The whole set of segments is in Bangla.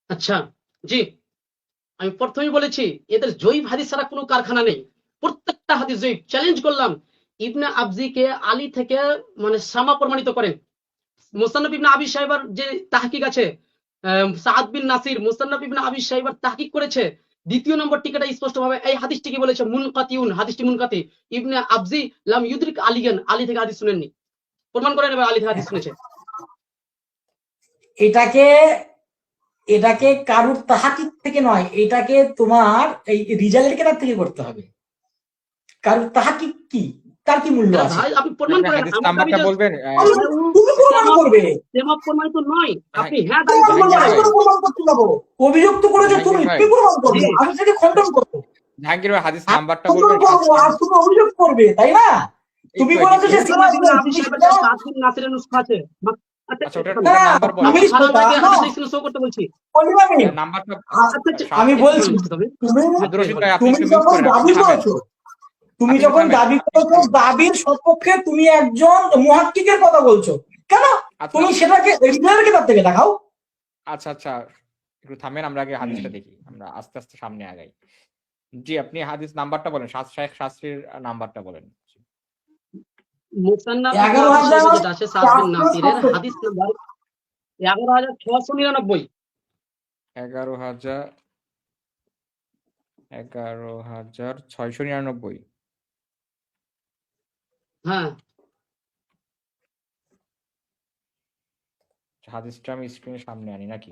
আচ্ছা, জি, আমি প্রথমেই বলেছি এদের জয়ীফ হাদিস ছাড়া কোনো কারখানা নেই। প্রত্যেকটা হাদিস জয়ীফ। চ্যালেঞ্জ করলাম ইবনে আবজিকে আলী থেকে মানে সামা প্রমাণিত করেন। মুসান্নাফ ইবনে আবি শাইবার যে তাহকিক আছে, সাদ বিন নাসির মুসান্নাফ ইবনে আবি শাইবার তাহকিক করেছে। দ্বিতীয় নম্বর টিকাটা স্পষ্ট ভাবে এই হাদিসটি কি বলেছে, মুনকাতিউন, হাদিসটি মুনকাতি। ইবনে আবজি লাম ইউদরিক আলিয়ান, আলী থেকে হাদিস শুনেননি। প্রমাণ করেন এবার আলী থেকে হাদিস শুনেছে। এটাকে এটাকে কারুর তাহাকিক থেকে নয়, এটাকে তোমার এই রিজালের কেতাব থেকে করতে হবে। কারুর তাহাকিক কি, তার কি মূল্য আছে? ভাই আপনি প্রমাণ করেন। হাদিস নাম্বারটা বলবেন? তুমি প্রমাণ করবে, তেমন প্রমাণিত নয়। আপনি হ্যাঁ তুমি প্রমাণ করতে যাবো, অভিযুক্ত করেছো তুমি, তুমি প্রমাণ করবে, আমি সেটা খণ্ডন করবো। জাহাঙ্গীর ভাই হাদিস নাম্বারটা বলবেন? আর তুমি অভিযোগ করবে, তাই না? তুমি বলেছো যে নাসিরের নুসখা আছে। আচ্ছা, ওটার নাম্বার বলেন। আমি বলছি তুমি যখন দাবি করেছো দাবির সপক্ষে তুমি একজন মুহাক্কিকের কথা বলছো, কেন তুমি সেটাকে রিজালের কিতাব থেকে দেখাও। আচ্ছা আচ্ছা, একটু থামেন, আমরা আগে হাদিসটা দেখি, আমরা আস্তে আস্তে সামনে আগাই। জি, আপনি হাদিস নাম্বারটা বলেন, শায়েখ শাস্ত্রীর নাম্বারটা বলেন। মুসান্নাফ যেটা আছে সাদ বিন নাসিরের হাদিস নাম্বার 11699। 11699। হ্যাঁ, হাদিসটা আমি স্ক্রিনের সামনে আনি নাকি?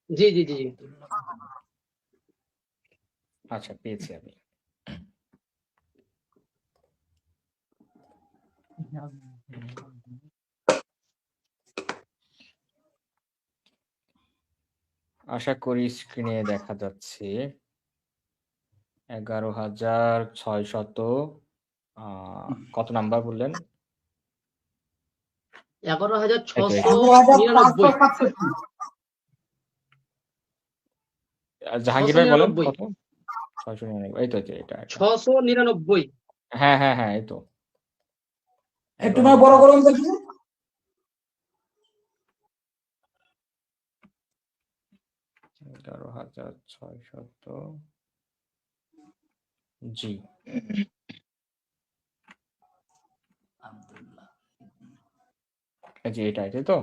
জি জি জি। আচ্ছা, পেয়েছি আমি। আশা করি স্ক্রিনে দেখা যাচ্ছে। 11600 কত নাম্বার বললেন? 11699। জাহাঙ্গীর ভাই বলেন কত? 699। এই তো, এটা 699। হ্যাঁ হ্যাঁ হ্যাঁ, এই তো। একটু না বড় করুন দেখি। 11600। জি, জি এটাই তো।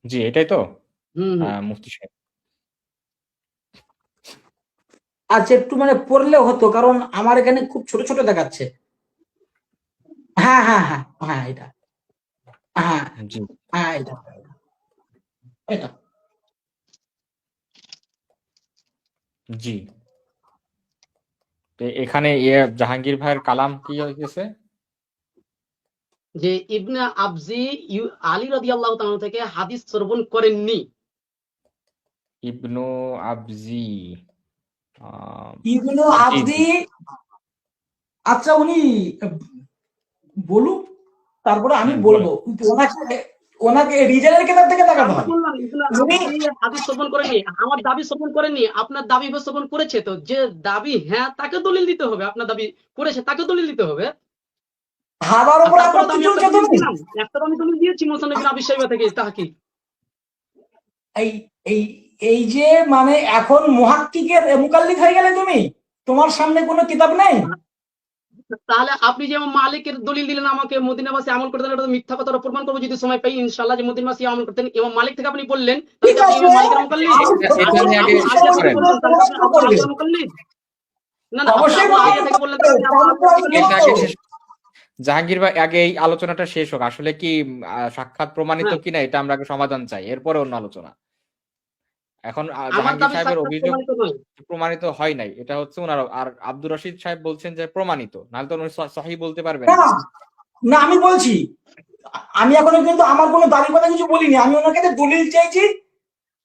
জি এটাই তো। মুফতি সাহেব, আচ্ছা একটু মানে পড়লে হতো, কারণ আমার এখানে খুব ছোট ছোট দেখাচ্ছে। হ্যাঁ হ্যাঁ হ্যাঁ হ্যাঁ, এটা হ্যাঁ জি হ্যাঁ, এটা এটা জি। এখানে জাহাঙ্গীর ভাইয়ের কালাম কি হয়েছে যে ইবনে আবজি আলী রাদিয়াল্লাহু তাআলা থেকে হাদিস শ্রবণ করেননি। ইবনু আবজি, ইবনু আবজি। আচ্ছা উনি বলুক, তারপরে আমি বলবো। ওনাকে রিজালের কেতাব থেকে দেখাতে হবে। হাদিস শ্রবণ করেননি, আমার দাবি শ্রবণ করেননি, আপনার দাবি শ্রবণ করেছে। তো যে দাবি হ্যাঁ তাকে দলিল দিতে হবে, আপনার দাবি করেছে তাকে দলিল দিতে হবে। হাবার উপর আপত্তি চলছে তো। একটা আমি দলিল দিয়েছি মুসান্নাফ ইবনে আবি শাইবা থেকে তাহকিক। এই এই এই যে মানে এখন মুহাক্কিকের মুকাল্লিদ হয়ে গেলে তুমি, তোমার সামনে কোনো কিতাব নেই। তাহলে আপনি যে মালিকের দলিল দিলেন আমাকে মদিনাবাসী আমল করতেন, এটা তো মিথ্যা কথা প্রমাণ করবো যদি সময় পাই ইনশাআল্লাহ, যে মদিনাবাসী আমল করতেন এবং মালিক থেকে আপনি বললেন, ঠিক আছে, মালিকের মুকাল্লিদ না না, অবশ্যই জাহাঙ্গীর ভাই আগে এই আলোচনাটা শেষ হোক। আসলে কি সাক্ষাৎ প্রমাণিত কিনা এটা আমরা আগে সমাধান চাই, এরপরে অন্য আলোচনা। এখন জাহাঙ্গীর সাহেবের অভিযোগ প্রমাণিত হয় নাই, এটা হচ্ছে ওনার। আর আব্দুর রশিদ সাহেব বলছেন যে প্রমাণিত, নাহলে তো উনি সহিহ বলতে পারবেন না। আমি বলছি, আমি এখনো কিন্তু আমার কোনো দাবি কথা কিছু বলিনি। আমি ওনার কাছে দলিল চাইছি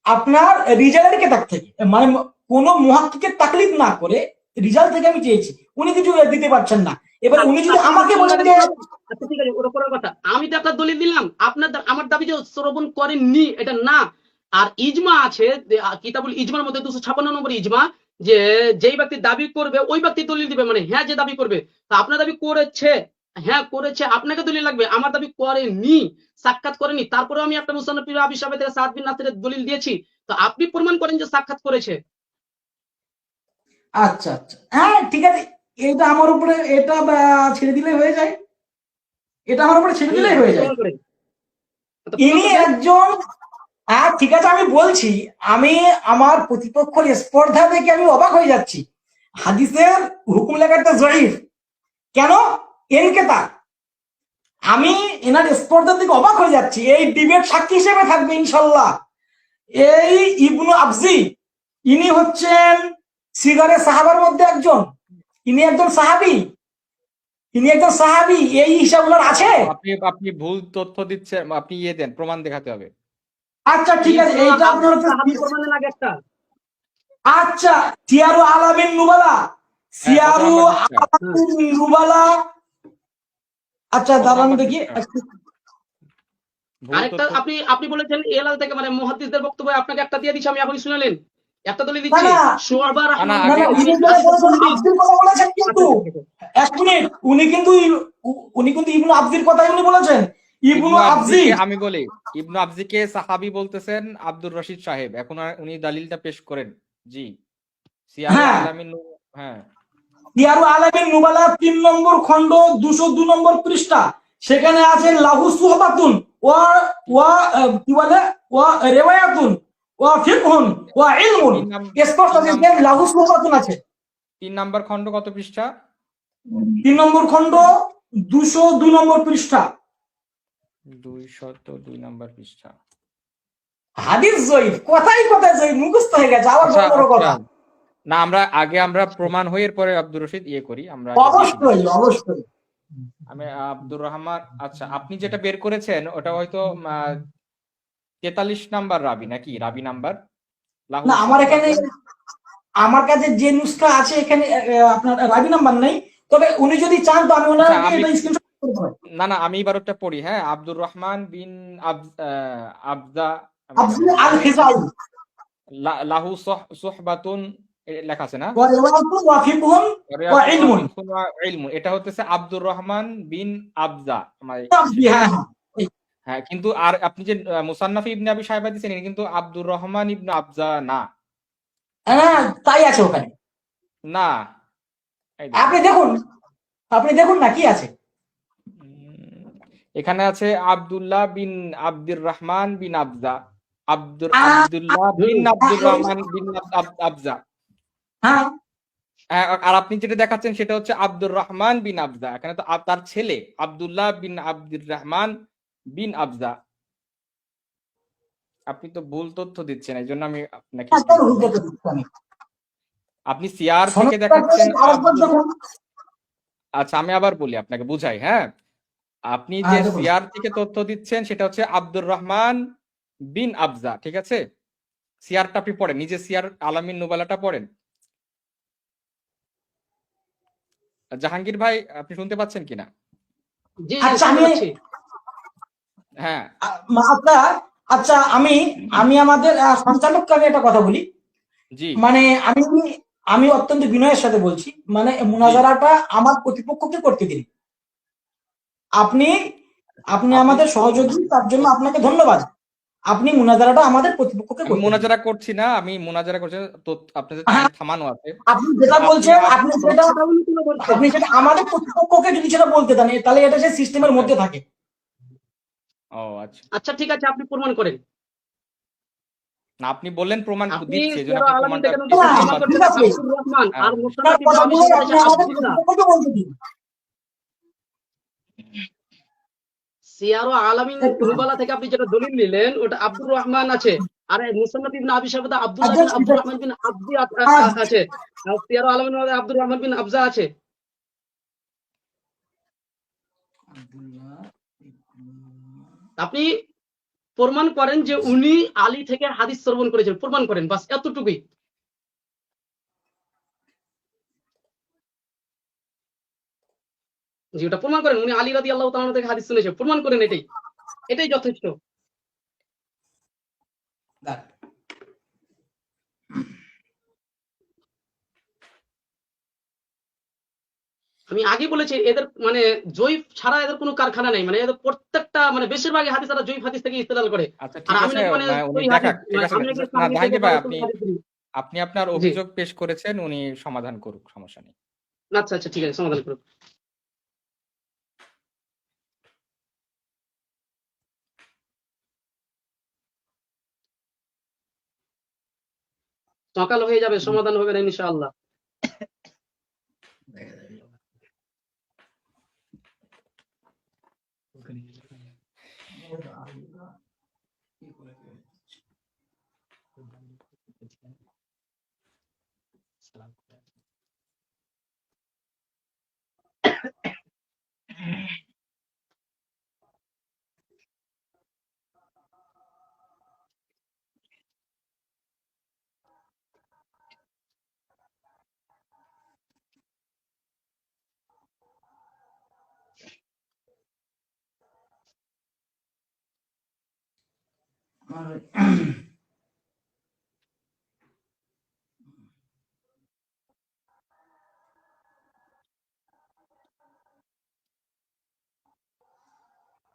আপনার রিজালের কেতাব থেকে, মানে কোনো মুহাক্কিকের তাকলিদ না করে রিজাল্ট থেকে আমি চেয়েছি। উনি কিছু দিতে পারছেন না। এবার উনি যদি আমাকে বলেন যে আচ্ছা ঠিক আছে, ওটা পরের কথা। আমি তো আপনার দলিল দিলাম, আপনার আমার দাবি যে শ্রবণ করেননি এটা না। আর ইজমা আছে কিতাবুল ইজমার মধ্যে 256 নম্বর ইজমা, যে যেই ব্যক্তি দাবি করবে ওই ব্যক্তি দলিল দিবে, মানে হ্যাঁ যে দাবি করবে। তা আপনার দাবি করেছে, হ্যাঁ করেছে, আপনাকে দলিল লাগবে। আমার দাবি করেনি, সাক্ষাৎ করেনি, তারপরেও আমি একটা মুসান্নাফ ইবনে আবি শাইবা থেকে সাদ বিন নাসিরের দলিল দিয়েছি, তো আপনি প্রমাণ করেন যে সাক্ষাৎ করেছে। আচ্ছা আচ্ছা, হ্যাঁ ঠিক আছে, এটা আমার উপরে এটা ছেড়ে দিলে হয়ে যায়, এটা আমার উপরে ছেড়ে দিলেই আপনি হয়ে যায়। প্রমাণ করেন, তো প্রমাণ ইনি তো দেন। একজন, হ্যাঁ ঠিক আছে আমি বলছি, আমি আমার প্রতিপক্ষের স্পর্ধা দেখে আমি অবাক হয়ে যাচ্ছি। হাদিসের হুকুম লেখাটা জয়ীফ কেন, এনকেতা, আমি এনার স্পর্ধা থেকে অবাক হয়ে যাচ্ছি। এই ডিবেট সাক্ষী হিসেবে থাকবে ইনশাল্লাহ এই ইবনু আবজি, ইনি হচ্ছেন সিগারে সাহাবার মধ্যে একজন, ইনি একজন সাহাবী, ইনি একজন সাহাবী, এই হিসাবগুলো আছে। আপনি আপনি ভুল তথ্য দিচ্ছেন, আপনি ইয়ে দেন, প্রমাণ দেখাতে হবে। আচ্ছা ঠিক আছে, ইবনু এইটা আপনার আবজি সাহাবী হচ্ছে, প্রমাণের আগে একটা, আচ্ছা সিয়ারু আলামিন নুবালা, হ্যাঁ, কত সিয়ারু নাম্বার পৃষ্ঠা? আলামিন নুবালা, আচ্ছা কত দাঁড়ান নাম্বার দেখি, পৃষ্ঠা? ভুল আরেকটা তথ্য। আপনি আপনি বলেছেন এলাল থেকে মানে মুহাদ্দিসদের বক্তব্য আপনাকে একটা দিয়ে দিচ্ছি, আমি এখনই শুনালেন, একটা দলিল না দিচ্ছি, না শুআবা না, রাহমাতুল্লাহ আগে না, আলাইহি উনি তিনি যেটা আশিক বলেছেন পণ্ডিত। আব্দুল কথা বলেছেন কিন্তু, এক মিনিট, উনি কিন্তু ইবনু আবজির কথাই উনি বলেছেন, ইবনু ইবনু আবজি, আবজিকে আমি বলি, ইবনু আবজিকে সাহাবী বলতেছেন আব্দুর রশিদ সাহেব। এখন উনি দলিলটা পেশ করেন। জি, সিয়ারু হ্যাঁ আলামিন হ্যাঁ, সিয়ারু আলামিন নুবালা 3 নম্বর খণ্ড 202 নম্বর পৃষ্ঠা, সেখানে আছে লাহু সুহবাতুন ওয়া ওয়া কি বলে ওয়া রিওয়ায়াতুন ওয়া ফিকহুন ওয়া ইলমুন, তিন নাম স্পষ্ট তিন আছে নাম যে লাহু সুহবাতুন আছে। 3 নাম্বার খণ্ড কত পৃষ্ঠা? 3 নম্বর খণ্ড 202 নম্বর পৃষ্ঠা। 202 নাম্বার পৃষ্ঠা। হাদিস জয়ীফ, কথাই কথাই জয়ীফ, মুখস্থ হয়ে গেছে, আবার আচ্ছা বড় বড় আচ্ছা, কথা। না আমরা প্রমাণ হয়ে পরে আব্দুর রশিদ ইয়ে করি, আমরা আগে দেখি অবশ্যই বিষয়টা। অবশ্যই। আমি আব্দুর রহমান, আচ্ছা আপনি যেটা বের করেছেন ওটা হয়তো 43 নাম্বার রাবি নাকি, রাবি নাম্বার লাহু না আমার এখানে, সুহবাতুন। আমার কাছে যে নুসখা আছে এখানে আপনার রাবি নাম্বার নেই, তবে উনি যদি চান তো আমি আচ্ছা ওনাকে আমি, এটা স্ক্রিনশট করে দেব। না না আমি এবার ওটা পড়ি, হ্যাঁ। আব্দুর রহমান বিন আবজা, আমি এটা আব্দুল বলি আল খিজাই লাহু সুহবাতুন লেখা আছে না, ওয়া রিওয়ায়াতুন ওয়া ফিকহুন ওয়া রিয়াতুন ওয়া ইলমুন। ফিকহুন ওয়া ইলমুন, এটা হচ্ছে আব্দুর রহমান বিন আবজা আমার জি হ্যাঁ হ্যাঁ, হ্যাঁ। কিন্তু আর আপনি যে মুসান্নাফ ইবনে আবি শাইবা দিয়েছেন, এটা কিন্তু আব্দুর রহমান ইবনে আবজা না, হ্যাঁ তাই আছে ওখানে, না এই দেখেন। আপনি দেখুন, আপনি দেখুন না কি আছে। এখানে আছে আব্দুল্লাহ বিন আব্দুর রহমান বিন আবজা, আহ, আব্দুল্লাহ বিন আব্দুর রহমান বিন আবজা। হ্যাঁ আর আপনি যেটা দেখাচ্ছেন সেটা হচ্ছে আব্দুর রহমান বিন আবজা, এখানে তো তার ছেলে আব্দুল্লাহ বিন আব্দুর রহমান বিন আবজা। আপনি তো ভুল তথ্য দিচ্ছেন, এই জন্য আমি আপনাকে হ্যাঁ, ইয়ে দেখুন, করলাম। দেখুন, আমি আপনি সিয়ার থেকে সনদটা দেখাচ্ছেন আরেকবার আব্দুর, দেখুন। আচ্ছা আমি আবার বলি আপনাকে বুঝাই, হ্যাঁ। আপনি যে হ্যাঁ দেখুন, সিয়ার থেকে তথ্য দিচ্ছেন সেটা হচ্ছে আব্দুর রহমান বিন আবজা, ঠিক আছে। সিয়ারটা আপনি পড়েন, নিজে সিয়ার আলামিন নুবালাটা পড়েন। জাহাঙ্গীর ভাই আপনি শুনতে পাচ্ছেন কিনা? জি জি আচ্ছা শুনতে আমি পাচ্ছি। হ্যাঁ আচ্ছা, আচ্ছা আমি আমি আমাদের সঞ্চালককে আমি একটা কথা বলি, জি মানে আমি আমি অত্যন্ত বিনয়ের সাথে বলছি, মানে জি, মুনাজারাটা আমার প্রতিপক্ষকে করতে দিন। আপনি আপনি আপনি আমাদের সহযোগী, তার জন্য আপনাকে ধন্যবাদ। আপনি মুনাজারাটা আমাদের প্রতিপক্ষকে আমি করতে দিন। মোনাজারা করছি না, আমি মোনাজারা করছি না, তো আপনাদের টাইম হ্যাঁ, থামানো আছে। আপনি যেটা আপনি বলছেন, আপনি সেটা, কথা উনি তুলে বলছেন। আপনি সেটা আমাদের প্রতিপক্ষকে যদি সেটা বলতে দেন তাহলে এটা সেই সিস্টেমের আচ্ছা, মধ্যে থাকে। ও আচ্ছা, আচ্ছা ঠিক আছে, আপনি প্রমাণ করেন। না আপনি বললেন প্রমাণ আপনি দিচ্ছি, এই জন্য সিয়ারা আপনি আলামিন প্রমাণটা থেকে পেশ হ্যাঁ, করুন প্রমাণ বা ঠিক করছেন আছে, আব্দুর রহমান, আর আপনার মুসান্নাফ ইবনে আবি কথাগুলো শাইবা আপনি থেকে আমাদের আব্দুল্লাহ। প্রতিপক্ষকে বলতে দিন। সিয়ারা আলামিন নুবালা থেকে আপনি যেটা দলিল নিলেন ওটা আব্দুর রহমান আছে, আর মুসান্নাফ ইবনে আবি শাইবাতে আব্দুল্লাহ আচ্ছা বিন ঠিক আব্দুর আছে, রহমান বিন আবদি আচ্ছা, আছে, আর সিয়ারা আলামিন আব্দুর রহমান বিন আবজা আছে। আপনি প্রমাণ করেন যে উনি আলী থেকে হাদিস শ্রবণ করেছেন, প্রমাণ করেন, বাস এতটুকুই। জি ওটা প্রমাণ করেন উনি আলী রাদিয়াল্লাহু তাআলা থেকে হাদিস শুনেছেন, প্রমাণ করেন, এটাই এটাই যথেষ্ট। আমি আগে বলেছি এদের মানে জয়ীফ ছাড়া এদের কোনো কারখানা নেই, মানে এদের প্রত্যেকটা মানে বেশিরভাগই হাদিস তারা জয়ীফ হাদিস থেকে ইস্তেদলাল করে। আচ্ছা আর ঠিক আমি আছে, নাকি মানে উনি সহি হাদিস, ঠিক আছে, আমি নাকি না সামনে থেকে জাহাঙ্গীর ভাই, সহি হাদিস দিই। আপনি আপনার জি, অভিযোগ পেশ করেছেন, উনি সমাধান করুক, সমস্যা নেই। আচ্ছা আচ্ছা ঠিক আছে, সমাধান করুন। সকাল হয়ে যাবে, সমাধান হবে না ইনশাআল্লাহ।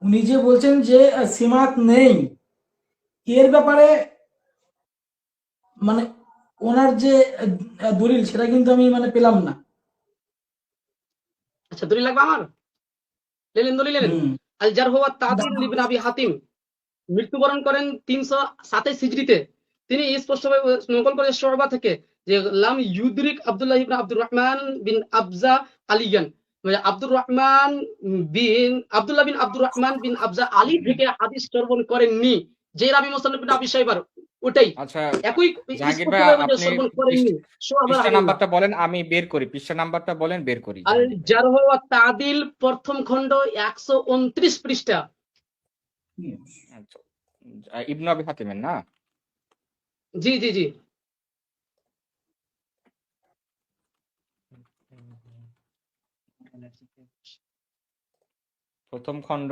উনি যে বলছেন যে সিমাত নেই, এর ব্যাপারে মানে ওনার যে দলিল সেটা কিন্তু আমি মানে পেলাম না। আচ্ছা দলিল লাগবে আমার, লেলেন দলিল লেলেন। হুম। আল জারহ ওয়া তা'দীল ইবনে আবি হাতিম মৃত্যুবরণ করেন 327 হিজরিতে। তিনি স্পষ্টভাবে নকল করে শুবা থেকে যে লাম ইউদরিক আব্দুল্লাহ ইবনে আব্দুর রহমান বিন আবজা আলিয়ান, মানে আব্দুল্লাহ বিন আব্দুর রহমান বিন আবজা আলী থেকে হাদিস শ্রবণ করেননি। যে রাবি মুসান্নাফ ইবনে আবি শাইবার ওটাই আচ্ছা একই জাহাঙ্গীর ভাই, স্পষ্টভাবে আপনি শ্রবণ করেননি। পৃষ্ঠা নাম্বারটা বলেন, আমি বের করি, পৃষ্ঠা নাম্বারটা বলেন, বের করি আল জাহাঙ্গীর ভাই। জারহ ওয়া তা'দীল প্রথম খণ্ড 129 পৃষ্ঠা। আচ্ছা, ইবনু আবি হাতিমের না? জি জি জি, প্রথম খণ্ড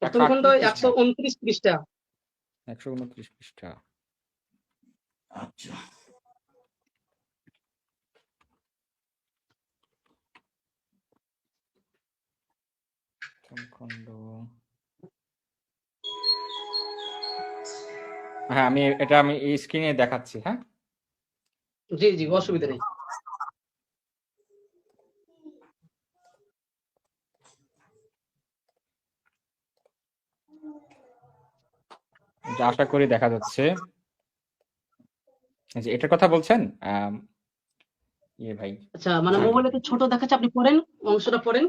প্রথম খণ্ড 129 পৃষ্ঠা। 129 পৃষ্ঠা। আচ্ছা, প্রথম খণ্ড, হ্যাঁ আমি স্ক্রিনে দেখাচ্ছি। হ্যাঁ জি জি, অসুবিধা নেই। আশা করি দেখা যাচ্ছে। যে এটার কথা বলছেন ভাই। আচ্ছা মানে মোবাইলে তো ছোট দেখাচ্ছে, আপনি পড়েন, অংশটা পড়েন।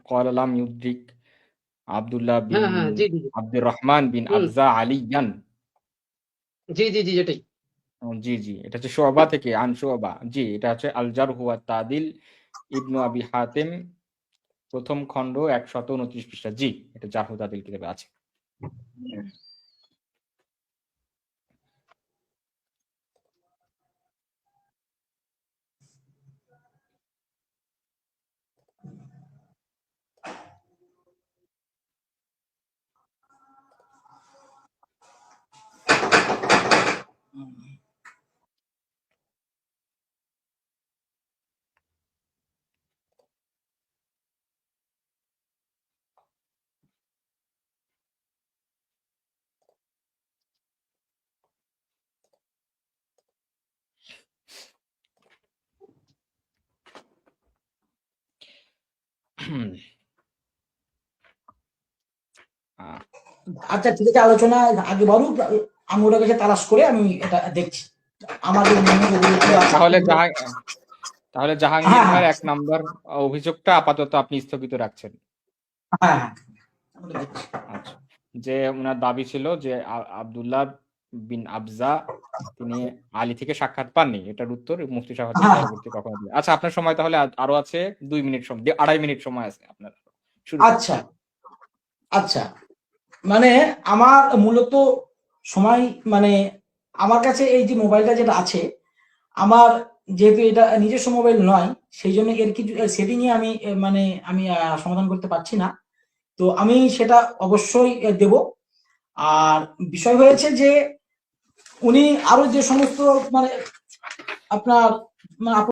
قال لم يدرك عبد الله بن হ্যাঁ হ্যাঁ, জি জি জি, عبد الرحمن بن হুম, أبزة عليا। জি জি জি, এটাই। জি জি, এটা হচ্ছে শুআবা থেকে, আন শুআবা। জি, এটা হচ্ছে আল জারহ ওয়া তা'দীল ইবনু আবি হাতিম প্রথম খণ্ড 129 পৃষ্ঠা। জি, এটা জারহ তা'দীল কিতাবে আছে। আচ্ছা ঠিক আছে, আলোচনা আগে বাড়ুক, আমি ওটার কাছে তালাশ করে আমি এটা দেখছি। আমাদের তাহলে জাহাঙ্গীর ভাইয়ের 1 নাম্বার অভিযোগটা আপাতত আপনি স্থগিত রাখছেন। হ্যাঁ, আচ্ছা, যে ওনার দাবি ছিল যে আব্দুল্লাহ বিন আবজা তিনি আলী থেকে সাক্ষাৎ পাননি। এটার উত্তর মুফতি সাহেব পরবর্তী কখনো দিবেন। আচ্ছা, আপনার সময় তাহলে আরো আছে 2 মিনিট সময়, 2.5 মিনিট সময় আছে আপনার। শুরু করুন। আচ্ছা আচ্ছা, মানে আমার মূলত সময় মানে আমার কাছে এই যে মোবাইলটা যেটা আছে, আমার যেহেতু এটা নিজস্ব মোবাইল নয়, সেই জন্য এর কিছু সেটিং এ আমি সমাধান করতে পারছি না। তো আমি সেটা অবশ্যই দেব। আর বিষয় হয়েছে যে উনি আরো যে সমস্ত মানে আপনার